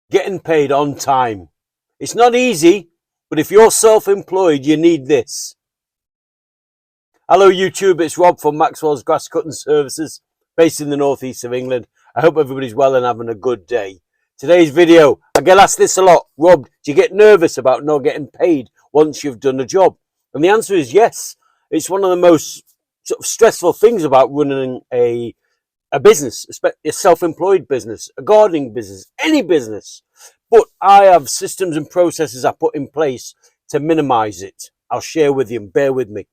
getting paid on time. It's not easy, but if you're self-employed, you need this. Hello YouTube, it's Rob from Maxwells Grass Cutting Services, based in the northeast of England. I hope everybody's well and having a good day. Today's video, I get asked this a lot. Rob, do you get nervous about not getting paid once you've done a job? And the answer is yes. It's one of the most sort of stressful things about running a business, a self-employed business, a gardening business, any business. But I have systems and processes I put in place to minimize it. I'll share with you and bear with me.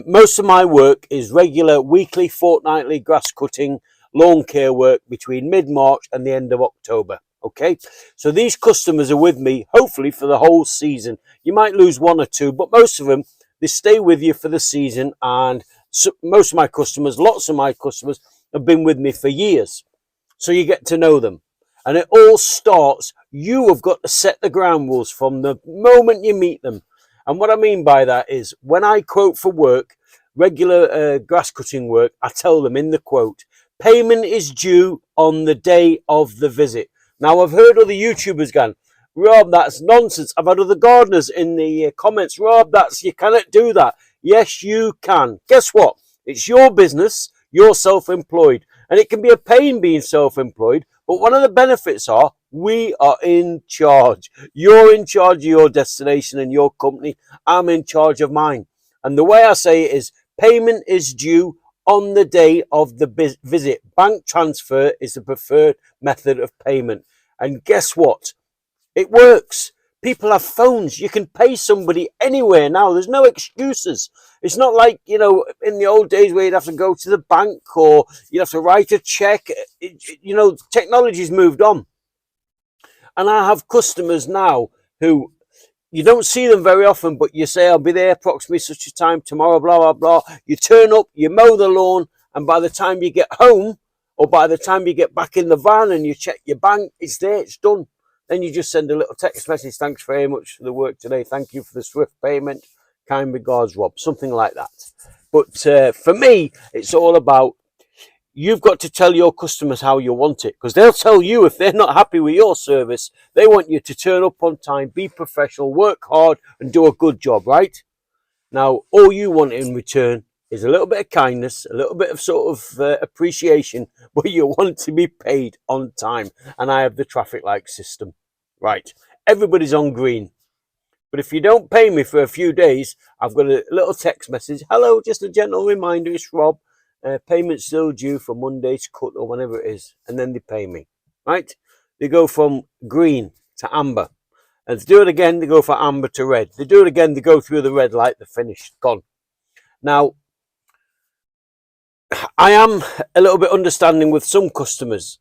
Most of my work is regular weekly, fortnightly grass cutting, lawn care work between mid-March and the end of October. Okay, so these customers are with me hopefully for the whole season. You might lose one or two, but most of them, they stay with you for the season. And so most of my customers, lots of my customers have been with me for years. So you get to know them. And it all starts, you have got to set the ground rules from the moment you meet them. And what I mean by that is when I quote for work, regular grass cutting work, I tell them in the quote, payment is due on the day of the visit. Now, I've heard other YouTubers going, Rob, that's nonsense. I've had other gardeners in the comments, Rob, you cannot do that. Yes, you can. Guess what? It's your business. You're self-employed. And it can be a pain being self-employed. But one of the benefits are we are in charge. You're in charge of your destination and your company. I'm in charge of mine. And the way I say it is payment is due on the day of the visit. Bank transfer is the preferred method of payment. And guess what? It works. People have phones. You can pay somebody anywhere now. There's no excuses. It's not like, you know, in the old days where you'd have to go to the bank or you'd have to write a check. You know, technology's moved on. And I have customers now who you don't see them very often, but you say, I'll be there approximately such a time tomorrow, blah, blah, blah. You turn up, you mow the lawn, and by the time you get home or by the time you get back in the van and you check your bank, it's there, it's done. Then you just send a little text message. Thanks very much for the work today. Thank you for the swift payment. Kind regards, Rob. Something like that. But for me, it's all about you've got to tell your customers how you want it. Because they'll tell you if they're not happy with your service. They want you to turn up on time, be professional, work hard and do a good job, right? Now, all you want in return is a little bit of kindness, a little bit of sort of appreciation, but you want to be paid on time. And I have the traffic light system. Right, everybody's on green. But if you don't pay me for a few days, I've got a little text message. Hello, just a gentle reminder, it's Rob. Payment's still due for Monday's cut or whenever it is. And then they pay me, right? They go from green to amber. And to do it again, they go from amber to red. They do it again, they go through the red light, they're finished, gone. Now, I am a little bit understanding with some customers.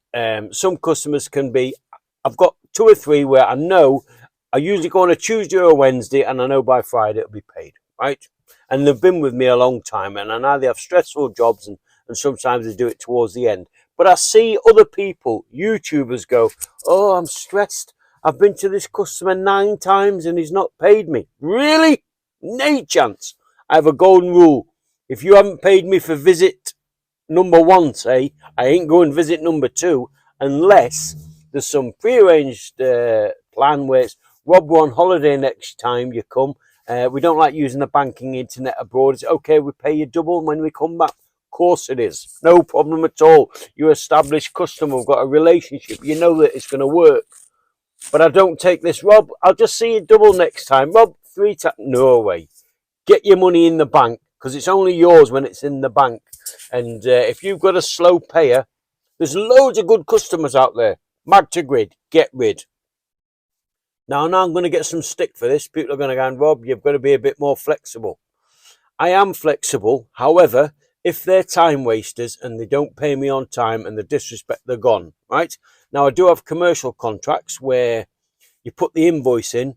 Some customers can be, I've got 2 or 3 where I know I usually go on a Tuesday or a Wednesday and I know by Friday it'll be paid, right? And they've been with me a long time and I know they have stressful jobs and sometimes they do it towards the end. But I see other people, YouTubers go, oh, I'm stressed. I've been to this customer 9 times and he's not paid me. Really? No chance. I have a golden rule. If you haven't paid me for visit number 1, say, I ain't going visit number 2 unless there's some prearranged plan where it's, Rob, we're on holiday next time you come. We don't like using the banking internet abroad. It's okay, we pay you double when we come back. Of course it is. No problem at all. You're an established customer. We've got a relationship. You know that it's going to work. But I don't take this, Rob, I'll just see you double next time. Rob, 3 times. No way. Get your money in the bank because it's only yours when it's in the bank. And if you've got a slow payer, there's loads of good customers out there. Mag to grid, get rid. Now I'm going to get some stick for this. People are going to go, Rob, you've got to be a bit more flexible. I am flexible. However, if they're time wasters and they don't pay me on time and they disrespect, they're gone, right? Now, I do have commercial contracts where you put the invoice in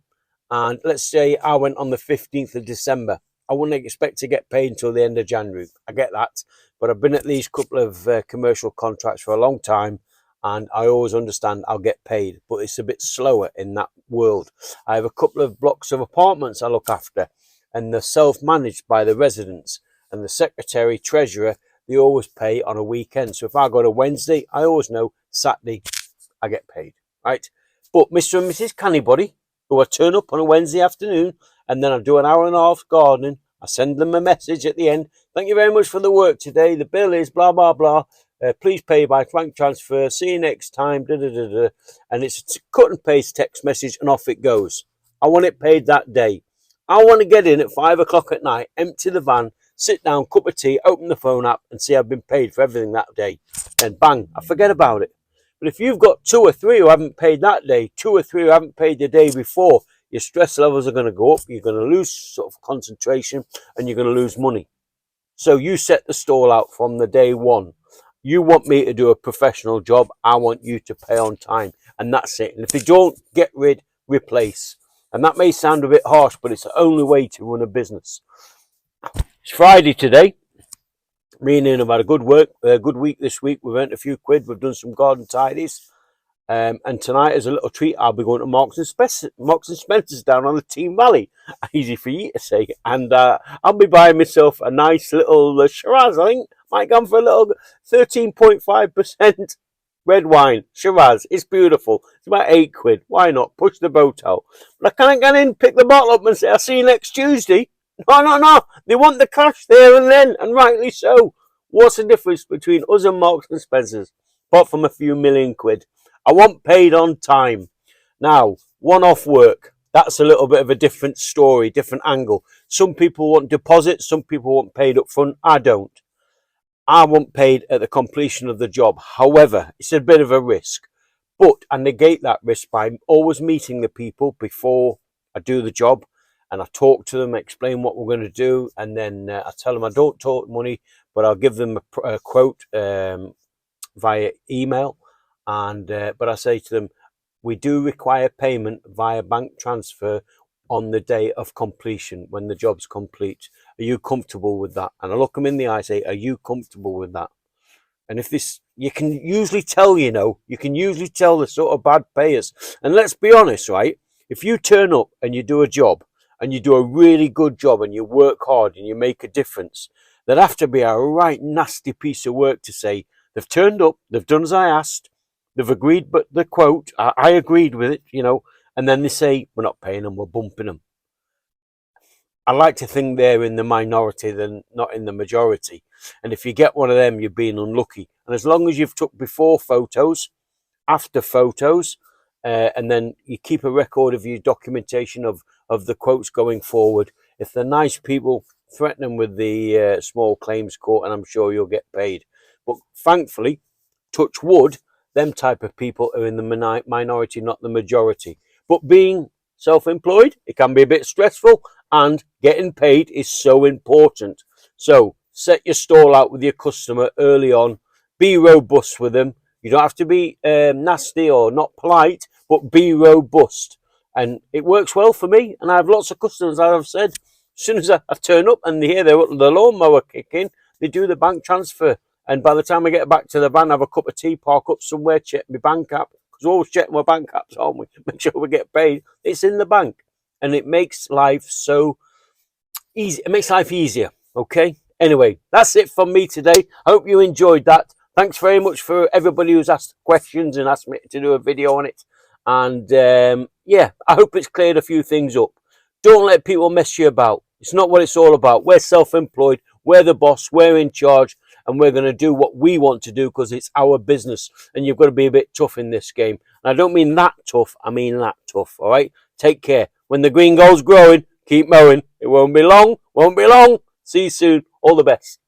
and let's say I went on the 15th of December. I wouldn't expect to get paid until the end of January. I get that. But I've been at these couple of commercial contracts for a long time. And I always understand I'll get paid, but it's a bit slower in that world. I have a couple of blocks of apartments I look after, and they're self-managed by the residents. And the secretary, treasurer, they always pay on a weekend. So if I go to Wednesday, I always know Saturday I get paid, right? But Mr. and Mrs. Cannybody, who I turn up on a Wednesday afternoon, and then I do an hour and a half gardening, I send them a message at the end. Thank you very much for the work today. The bill is blah, blah, blah. Please pay by bank transfer. See you next time. Da, da, da, da. And it's a cut and paste text message, and off it goes. I want it paid that day. I want to get in at 5 o'clock at night, empty the van, sit down, cup of tea, open the phone app, and see I've been paid for everything that day. And bang, I forget about it. But if you've got 2 or 3 who haven't paid that day, 2 or 3 who haven't paid the day before, your stress levels are going to go up. You're going to lose sort of concentration, and you're going to lose money. So you set the stall out from the day one. You want me to do a professional job. I want you to pay on time, and that's it. And if you don't, get rid, replace. And that may sound a bit harsh, but it's the only way to run a business. It's Friday today. Me and Ian have had a good week this week. We've earned a few quid. We've done some garden tidies. And tonight, as a little treat, I'll be going to Marks and Spencer's down on the Team Valley. Easy for you to say. And I'll be buying myself a nice little Shiraz. I think might come for a little 13.5% red wine. Shiraz. It's beautiful. It's about 8 quid. Why not? Push the boat out. But I can't get in, pick the bottle up and say, I'll see you next Tuesday. No. They want the cash there and then, and rightly so. What's the difference between us and Marks and Spencer's? Apart from a few million quid. I want paid on time. Now, one-off work. That's a little bit of a different story, different angle. Some people want deposits. Some people want paid up front. I don't. I want paid at the completion of the job. However, it's a bit of a risk. But I negate that risk by always meeting the people before I do the job. And I talk to them, explain what we're going to do. And then I tell them I don't talk money, but I'll give them a quote via email. And but I say to them, we do require payment via bank transfer on the day of completion, when the job's complete. Are you comfortable with that? And I look them in the eye and say, are you comfortable with that? And if this, you can usually tell, you can usually tell the sort of bad payers. And let's be honest, right? If you turn up and you do a job, and you do a really good job, and you work hard, and you make a difference, there'd have to be a right nasty piece of work to say, they've turned up, they've done as I asked, they've agreed, but the quote, I agreed with it, and then they say, we're not paying them, we're bumping them. I like to think they're in the minority than not in the majority. And if you get one of them, you're being unlucky. And as long as you've took before photos, after photos, and then you keep a record of your documentation of the quotes going forward. If they're nice people, threaten them with the small claims court, and I'm sure you'll get paid. But thankfully, touch wood, them type of people are in the minority, not the majority. But being self-employed, it can be a bit stressful, and getting paid is so important. So set your stall out with your customer early on. Be robust with them. You don't have to be nasty or not polite, but be robust. And it works well for me. And I have lots of customers, as I've said, as soon as I turn up and they hear the lawnmower kick in, they do the bank transfer. And by the time I get back to the van, have a cup of tea, park up somewhere, check my bank app. Because we're always checking my bank apps, aren't we? Make sure we get paid. It's in the bank. And it makes life so easy. It makes life easier. Okay? Anyway, that's it from me today. I hope you enjoyed that. Thanks very much for everybody who's asked questions and asked me to do a video on it. And yeah, I hope it's cleared a few things up. Don't let people mess you about. It's not what it's all about. We're self-employed. We're the boss. We're in charge. And we're going to do what we want to do because it's our business. And you've got to be a bit tough in this game. And I don't mean that tough. I mean that tough. All right? Take care. When the green gold's growing, keep mowing. It won't be long. Won't be long. See you soon. All the best.